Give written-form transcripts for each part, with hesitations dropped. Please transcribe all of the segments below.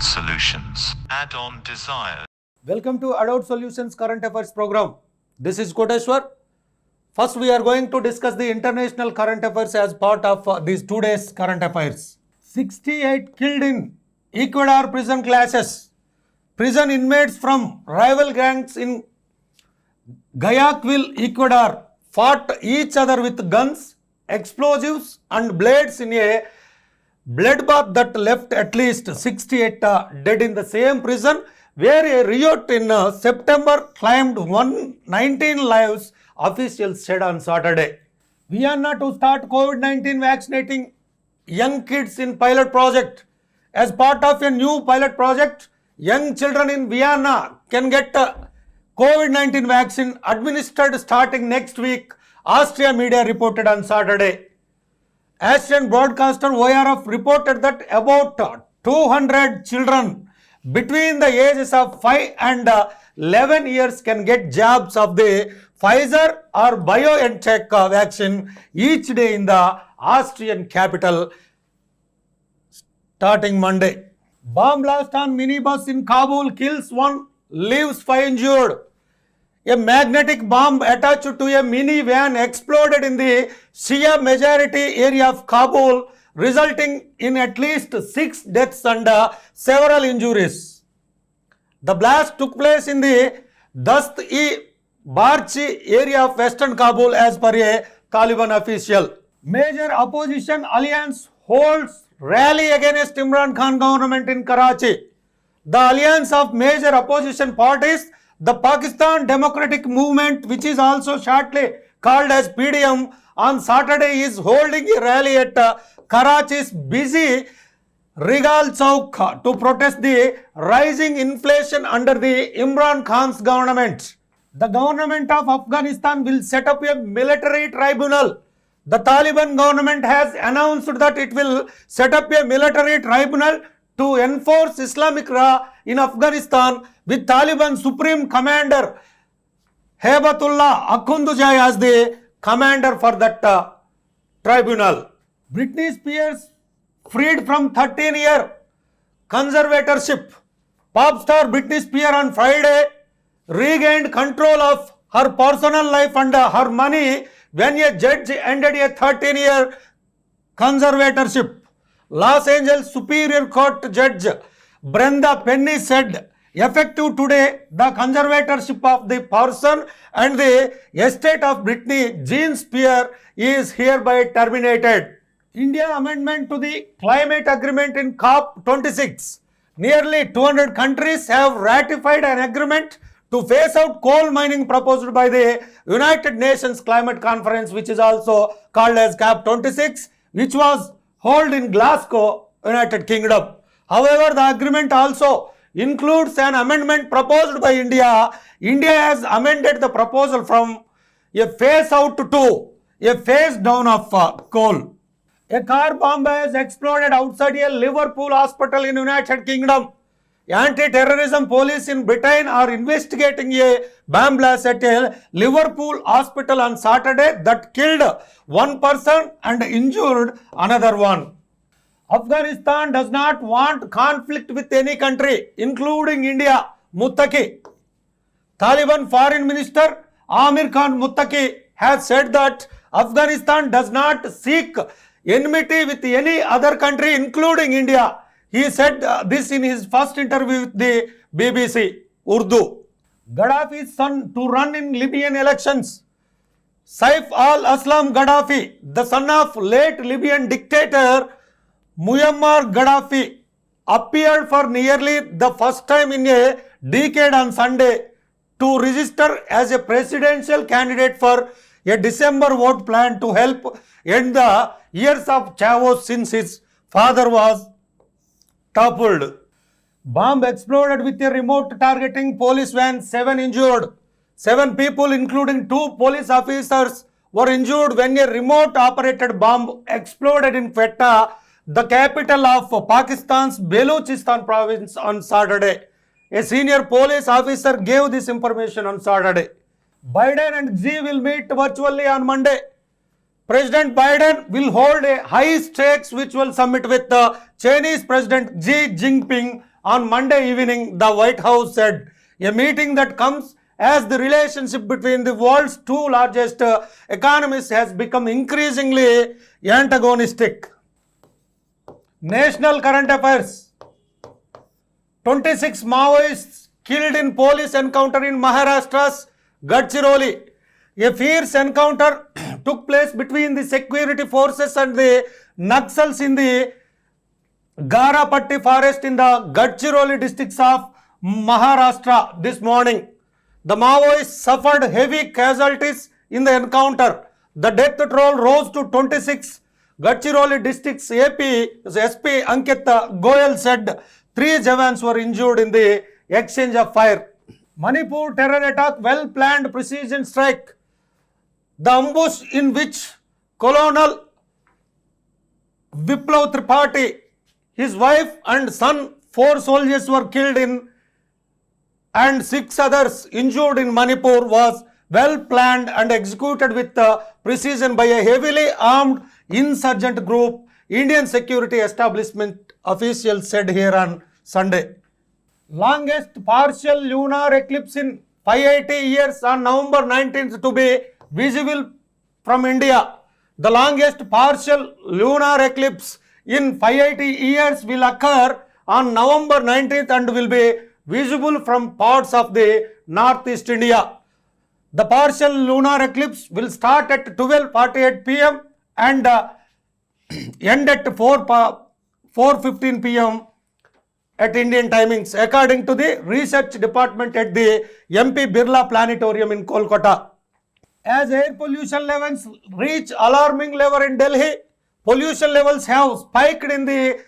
Adult Solutions. Add-on Desire. Welcome to Adult Solutions Current Affairs program. This is Koteshwar. First, we are going to discuss the international current affairs as part of these 2 days current affairs. 68 killed in Ecuador prison clashes. Prison inmates from rival gangs in Guayaquil, Ecuador fought each other with guns, explosives and blades in a bloodbath that left at least 68 dead in the same prison where a riot in September claimed 119 lives, officials said on Saturday. Vienna to start COVID-19 vaccinating young kids in pilot project. As part of a new pilot project, young children in Vienna can get COVID-19 vaccine administered starting next week, Austria media reported on Saturday. Austrian broadcaster ORF reported that about 200 children between the ages of 5 and 11 years can get jabs of the Pfizer or BioNTech vaccine each day in the Austrian capital starting Monday. Bomb blast on minibus in Kabul kills 1, leaves 5 injured. A magnetic bomb attached to a minivan exploded in the Shia majority area of Kabul, resulting in at least 6 deaths and several injuries. The blast took place in the Dast-e-Barchi area of western Kabul as per a Taliban official. Major opposition alliance holds rally against Imran Khan government in Karachi. The alliance of major opposition parties, the Pakistan Democratic Movement, which is also shortly called as PDM, on Saturday is holding a rally at Karachi's busy Regal Chowk to protest the rising inflation under the Imran Khan's government. The government of Afghanistan will set up a military tribunal. The Taliban government has announced that it will set up a military tribunal to enforce Islamic law in Afghanistan, with Taliban Supreme Commander Hebatullah Akhundzai as the commander for that tribunal. Britney Spears freed from 13-year conservatorship. Pop star Britney Spears on Friday regained control of her personal life and her money when a judge ended a 13-year conservatorship. Los Angeles Superior Court Judge Brenda Penny said, effective today, the conservatorship of the person and the estate of Britney Jean Spears is hereby terminated. India amendment to the climate agreement in COP26. Nearly 200 countries have ratified an agreement to phase out coal mining proposed by the United Nations Climate Conference, which is also called as COP26, which was held in Glasgow, United Kingdom. However, the agreement also includes an amendment proposed by India. India has amended the proposal from a phase out to a phase down of coal. A car bomb has exploded outside a Liverpool hospital in United Kingdom. Anti-terrorism police in Britain are investigating a bomb blast at a Liverpool hospital on Saturday that killed one person and injured another one. Afghanistan does not want conflict with any country, including India, Muttaqi. Taliban Foreign Minister Amir Khan Muttaqi has said that Afghanistan does not seek enmity with any other country, including India. He said this in his first interview with the BBC Urdu. Gaddafi's son to run in Libyan elections. Saif al-Islam Gaddafi, the son of late Libyan dictator Muammar Gaddafi, appeared for nearly the first time in a decade on Sunday to register as a presidential candidate for a December vote plan to help end the years of chaos since his father was toppled. Bomb exploded with a remote targeting police van, 7 injured. 7 people, including 2 police officers, were injured when a remote operated bomb exploded in Quetta, the capital of Pakistan's Balochistan province on Saturday. A senior police officer gave this information on Saturday. Biden and Xi will meet virtually on Monday. President Biden will hold a high-stakes virtual summit with the Chinese President Xi Jinping on Monday evening, the White House said. A meeting that comes as the relationship between the world's two largest economies has become increasingly antagonistic. National current affairs. 26 Maoists killed in police encounter in Maharashtra's Gadchiroli. A fierce encounter took place between the security forces and the Naxals in the Garapatti forest in the Gadchiroli districts of Maharashtra this morning. The Maoists suffered heavy casualties in the encounter. The death toll rose to 26. Gadchiroli district's SP Ankit Goyal said 3 Jawans were injured in the exchange of fire. Manipur terror attack, well-planned precision strike. The ambush in which Colonel Viplav Tripathi, his wife and son, 4 soldiers were killed in and 6 others injured in Manipur was well planned and executed with precision by a heavily armed insurgent group, Indian security establishment officials said here on Sunday. Longest partial lunar eclipse in 580 years on November 19th to be visible from India. The longest partial lunar eclipse in 580 years will occur on November 19th and will be visible from parts of the northeast India. The partial lunar eclipse will start at 12:48 p.m. and end at 4:15 p.m. at Indian timings, according to the research department at the MP Birla Planetarium in Kolkata. As air pollution levels reach alarming level in Delhi, pollution levels have spiked in the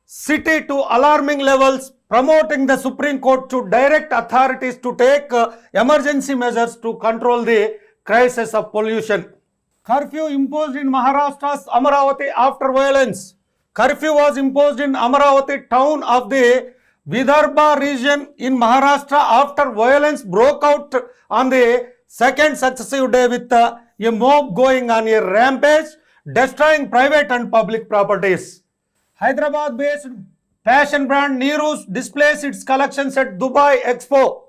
city to alarming levels, promoting the Supreme Court to direct authorities to take emergency measures to control the crisis of pollution. Curfew imposed in Maharashtra's Amaravati after violence. Curfew was imposed in Amaravati town of the Vidarbha region in Maharashtra after violence broke out on the second successive day with a mob going on a rampage, destroying private and public properties. Hyderabad-based fashion brand Neeru's displays its collections at Dubai Expo.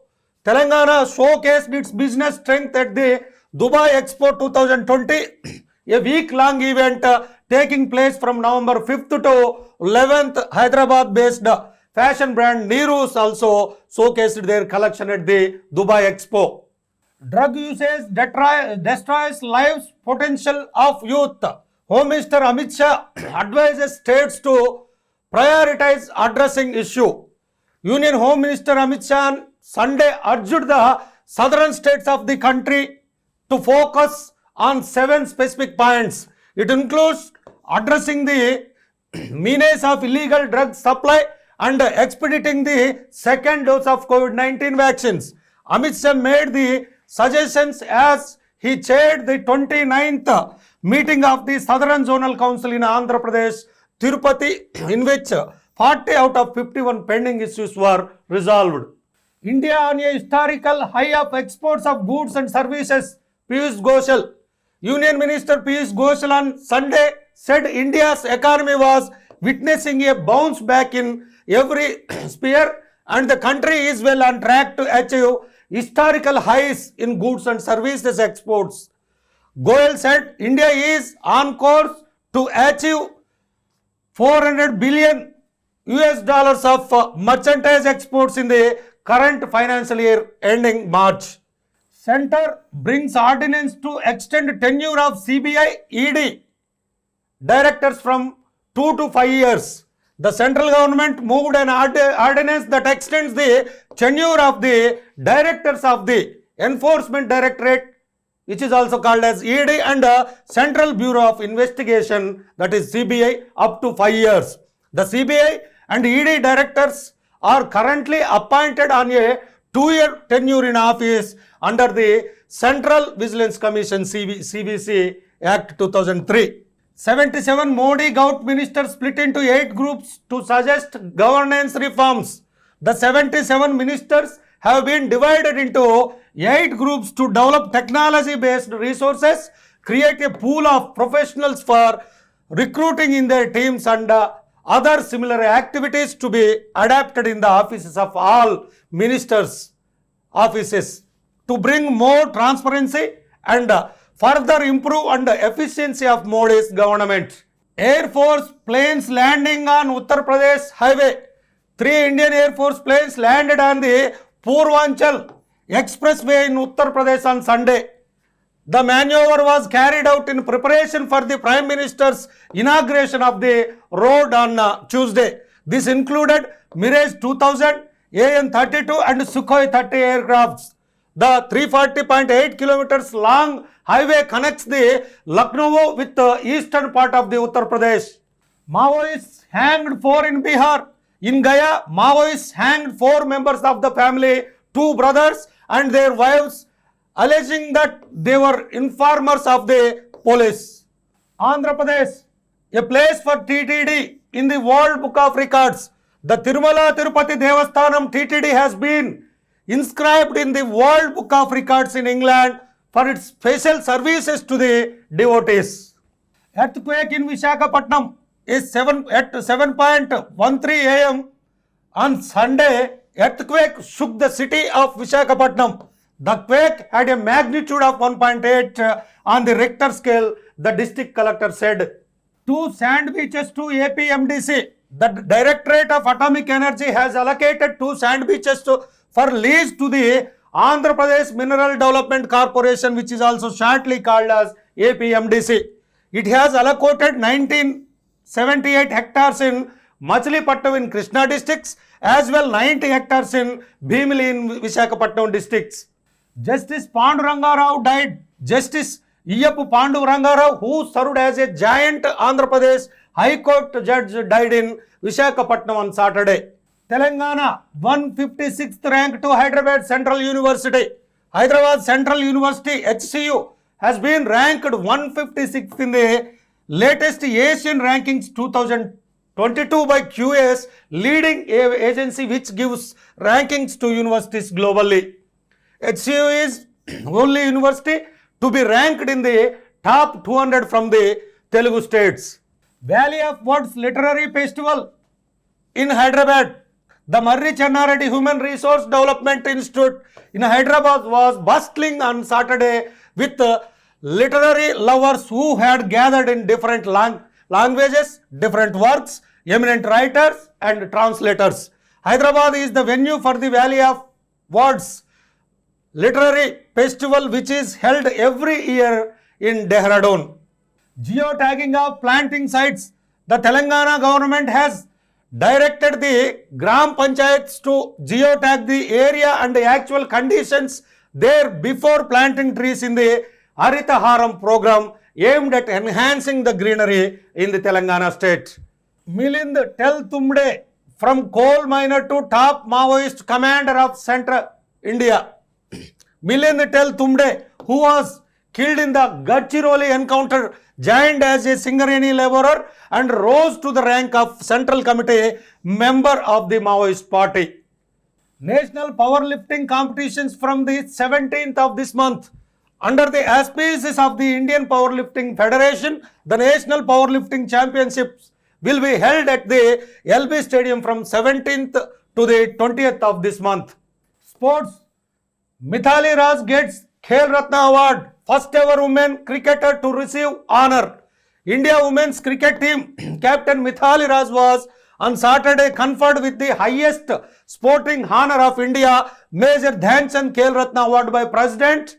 Telangana showcased its business strength at the Dubai Expo 2020, a week-long event taking place from November 5th to 11th. Hyderabad-based fashion brand Neeru's also showcased their collection at the Dubai Expo. Drug usage destroys lives potential of youth. Home Minister Amit Shah advises states to prioritize addressing issue. Union Home Minister Amit Shah on Sunday urged the southern states of the country to focus on 7 specific points. It includes addressing the menace of illegal drug supply and expediting the second dose of COVID-19 vaccines. Amit Shah made the suggestions as he chaired the 29th meeting of the Southern Zonal Council in Andhra Pradesh, Tirupati, in which 40 out of 51 pending issues were resolved. India on a historical high of exports of goods and services, Piyush Goyal. Union Minister Piyush Goyal on Sunday said India's economy was witnessing a bounce back in every sphere and the country is well on track to achieve historical highs in goods and services exports. Goyal said India is on course to achieve $400 billion of merchandise exports in the current financial year ending March. Centre brings ordinance to extend tenure of CBI ED directors from 2 to 5 years. The central government moved an ordinance that extends the tenure of the directors of the Enforcement Directorate, which is also called as ED, and Central Bureau of Investigation, that is CBI, up to 5 years. The CBI and ED directors are currently appointed on a 2-year tenure in office under the Central Vigilance Commission CVC Act 2003. 77 Modi Government ministers split into 8 groups to suggest governance reforms. The 77 ministers have been divided into 8 groups to develop technology-based resources, create a pool of professionals for recruiting in their teams, and other similar activities to be adapted in the offices of all ministers' offices to bring more transparency and further improve and efficiency of Modi's government. Air Force planes landing on Uttar Pradesh highway. 3 Indian Air Force planes landed on the Purvanchal Expressway in Uttar Pradesh on Sunday. The maneuver was carried out in preparation for the Prime Minister's inauguration of the road on Tuesday. This included Mirage 2000, AN-32 and Sukhoi 30 aircrafts. The 340.8 kilometers long highway connects the Lucknow with the eastern part of the Uttar Pradesh. Maoists hanged 4 in Bihar. In Gaya, Maoists hanged 4 members of the family, 2 brothers and their wives, alleging that they were informers of the police. Andhra Pradesh, a place for TTD in the World Book of Records. The Tirumala Tirupati Devasthanam TTD has been inscribed in the World Book of Records in England for its special services to the devotees. Earthquake in Visakhapatnam is 7.13 am on Sunday. Earthquake shook the city of Visakhapatnam. The quake had a magnitude of 1.8 on the Richter scale, the district collector said. 2 sand beaches to APMDC. The Directorate of Atomic Energy has allocated 2 sand beaches for lease to the Andhra Pradesh Mineral Development Corporation, which is also shortly called as APMDC. It has allocated 1978 hectares in Machilipatnam in Krishna districts, as well 90 hectares in Bhimli in Visakhapatnam districts. Justice Panduranga Rao died. Justice Iyappu Panduranga Rao, who served as a giant Andhra Pradesh High Court judge, died in Visakhapatnam on Saturday. Telangana, 156th rank to Hyderabad Central University. Hyderabad Central University, HCU, has been ranked 156th in the latest Asian Rankings 2022 by QS, leading agency which gives rankings to universities globally. HCU is only university to be ranked in the top 200 from the Telugu states. Valley of Words Literary Festival in Hyderabad. The Marri Channareddy Human Resource Development Institute in Hyderabad was bustling on Saturday with literary lovers who had gathered in different languages, different works, eminent writers and translators. Hyderabad is the venue for the Valley of Words Literary Festival, which is held every year in Dehradun. Geotagging of planting sites. The Telangana government has directed the Gram Panchayats to geotag the area and the actual conditions there before planting trees in the Haritaharam program aimed at enhancing the greenery in the Telangana state. Milind Tel Tumde, from coal miner to top Maoist commander of Central India. Milind Tel Tumde, who was killed in the Gadchiroli encounter, joined as a Singareni laborer and rose to the rank of Central Committee member of the Maoist party. National powerlifting competitions from the 17th of this month. Under the auspices of the Indian Powerlifting Federation, the National Powerlifting Championships will be held at the LB Stadium from 17th to the 20th of this month. Sports. Mithali Raj gets Khel Ratna Award, first ever woman cricketer to receive honor. India women's cricket team captain Mithali Raj was on Saturday conferred with the highest sporting honor of India, Major Dhyanchand Khel Ratna Award by President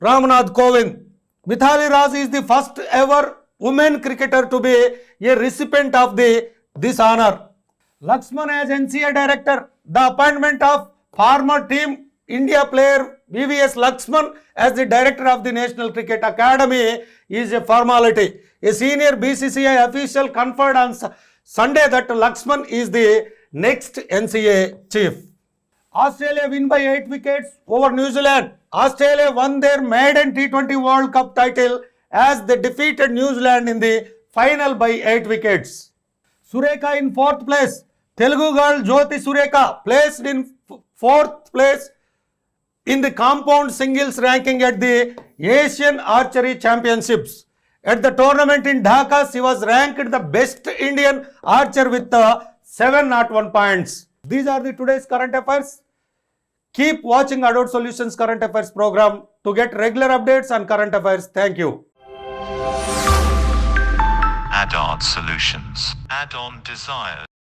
Ramnath Kovind. Mithali Raj is the first ever woman cricketer to be a recipient of this honor. Laxman as NCA director. The appointment of former team India player VVS Laxman as the director of the National Cricket Academy is a formality. A senior BCCI official conferred on Sunday that Laxman is the next NCA chief. Australia win by 8 wickets over New Zealand. Australia won their maiden T20 World Cup title as they defeated New Zealand in the final by 8 wickets. Sureka in 4th place. Telugu girl Jyoti Sureka placed in 4th place in the compound singles ranking at the Asian Archery Championships. At the tournament in Dhaka, she was ranked the best Indian archer with 701 points. These are the today's current affairs. Keep watching Adult Solutions Current Affairs program to get regular updates on current affairs. Thank you. Add-on Solutions. Add-on Desires.